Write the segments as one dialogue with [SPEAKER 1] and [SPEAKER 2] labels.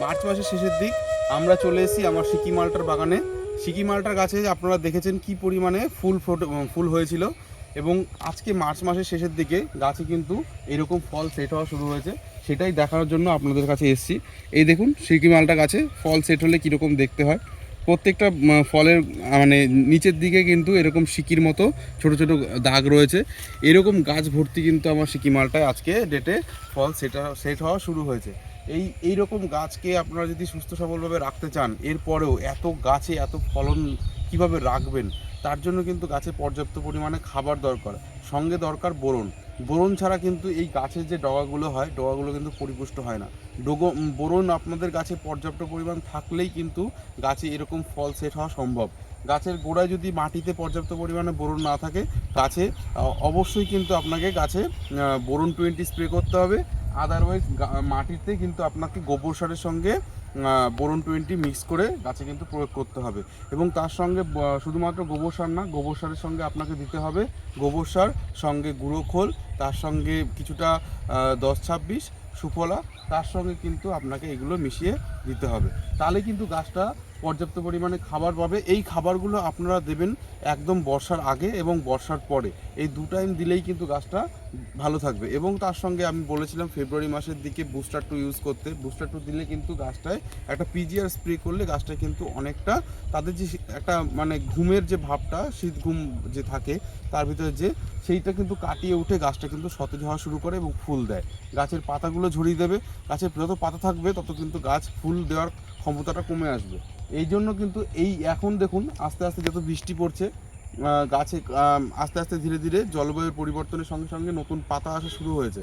[SPEAKER 1] March মাসের শেষের দিক আমরা চলে এসেছি আমার সিকি মালটার বাগানে। সিকি মালটার গাছে আপনারা দেখেছেন কি পরিমাণে ফুল হয়েছিল, এবং আজকে মার্চ মাসের শেষের দিকে গাছে কিন্তু এরকম ফল সেট হওয়া শুরু হয়েছে। সেটাই দেখানোর জন্য আপনাদের কাছে এসেছি। এই দেখুন সিকি মালটা গাছে ফল সেট হলে কীরকম দেখতে হয়। প্রত্যেকটা ফলের মানে নিচের দিকে কিন্তু এরকম সিকির মতো ছোট ছোট দাগ রয়েছে। এরকম গাছ ভর্তি কিন্তু আমার সিকি মালটায় আজকে ডেটে ফল সেট হওয়া শুরু হয়েছে। এই রকম গাছকে আপনারা যদি সুস্থ সবলভাবে রাখতে চান, এরপরেও এত গাছে এত ফলন কিভাবে রাখবেন, তার জন্য কিন্তু গাছে পর্যাপ্ত পরিমাণে খাবার দরকার, সঙ্গে দরকার বোরন। বোরন ছাড়া কিন্তু এই গাছের যে ডগাগুলো হয়, ডগাগুলো কিন্তু পরিপুষ্ট হয় না। বোরন আপনাদের গাছে পর্যাপ্ত পরিমাণ থাকলেই কিন্তু গাছে এরকম ফল সেট হওয়া সম্ভব। গাছের গোড়ায় যদি মাটিতে পর্যাপ্ত পরিমাণে বোরন না থাকে, গাছে অবশ্যই কিন্তু আপনাকে গাছে বোরন 20 স্প্রে করতে হবে। আদারওয়াইজ মাটিতে কিন্তু আপনাকে গোবর সারের সঙ্গে বোরন 20 মিক্স করে গাছে কিন্তু প্রয়োগ করতে হবে। এবং তার সঙ্গে শুধুমাত্র গোবর সার না, গোবর সারের সঙ্গে আপনাকে দিতে হবে গোবর সার, সঙ্গে গুঁড়ো খোল, তার সঙ্গে কিছুটা 10-26 সুফলা, তার সঙ্গে কিন্তু আপনাকে এগুলো মিশিয়ে দিতে হবে। তাহলে কিন্তু গাছটা পর্যাপ্ত পরিমাণে খাবার পাবে। এই খাবারগুলো আপনারা দেবেন একদম বর্ষার আগে এবং বর্ষার পরে, এই 2 টাইম দিলেই কিন্তু গাছটা ভালো থাকবে। এবং তার সঙ্গে আমি বলেছিলাম ফেব্রুয়ারি মাসের দিকে বুস্টার 2 ইউজ করতে। বুস্টার 2 দিলে কিন্তু গাছটায় একটা পিজিআর স্প্রে করলে গাছটা কিন্তু অনেকটা তাদের যে একটা মানে ঘুমের যে ভাবটা, শীত ঘুম যে থাকে তার ভিতরে যে সেইটা কিন্তু কাটিয়ে উঠে গাছটা কিন্তু সতেজ হওয়া শুরু করে এবং ফুল দেয়। গাছের পাতাগুলো ঝরিয়ে দেবে। গাছের যত পাতা থাকবে তত কিন্তু গাছ ফুল দেওয়ার ক্ষমতাটা কমে আসবে। এই জন্য কিন্তু এই এখন দেখুন আস্তে আস্তে যত বৃষ্টি পড়ছে, গাছে আস্তে আস্তে ধীরে ধীরে জলবায়ুর পরিবর্তনের সঙ্গে সঙ্গে নতুন পাতা আসা শুরু হয়েছে।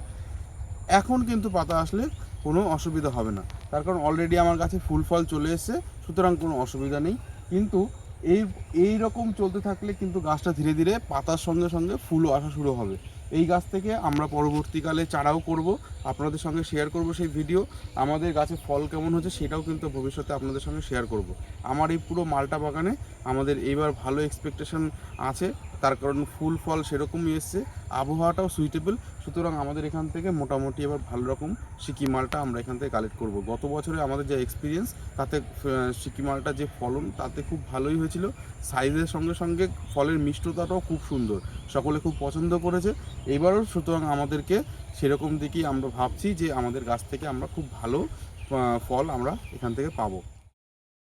[SPEAKER 1] এখন কিন্তু পাতা আসলে কোনো অসুবিধা হবে না, তার কারণ অলরেডি আমার কাছে ফুল ফল চলে এসেছে, সুতরাং কোনো অসুবিধা নেই। কিন্তু এই রকম চলতে থাকলে কিন্তু গাছটা ধীরে ধীরে পাতার সঙ্গে সঙ্গে ফুলও আসা শুরু হবে। এই গাছ থেকে আমরা পরবর্তীকালে চারাও করব, আপনাদের সঙ্গে শেয়ার করব সেই ভিডিও। আমাদের গাছে ফল কেমন হচ্ছে সেটাও কিন্তু ভবিষ্যতে আপনাদের সঙ্গে শেয়ার করব। আমার এই পুরো মালটা বাগানে আমাদের এইবার ভালো এক্সপেকটেশন আছে, তার কারণ ফুল ফল সেরকমই এসছে, আবহাওয়াটাও সুইটেবল। সুতরাং আমাদের এখান থেকে মোটামুটি এবার ভালো রকম সিকি মালটা আমরা এখান থেকে কালেক্ট করব। গত বছরে আমাদের যে এক্সপিরিয়েন্স, তাতে সিকি মালটা যে ফলন তাতে খুব ভালোই হয়েছিল। সাইজের সঙ্গে সঙ্গে ফলের মিষ্টতাটাও খুব সুন্দর, সকলে খুব পছন্দ করেছে এবারও। সুতরাং আমাদেরকে সেরকম দিকেই আমরা ভাবছি যে আমাদের গাছ থেকে আমরা খুব ভালো ফল আমরা এখান থেকে পাবো।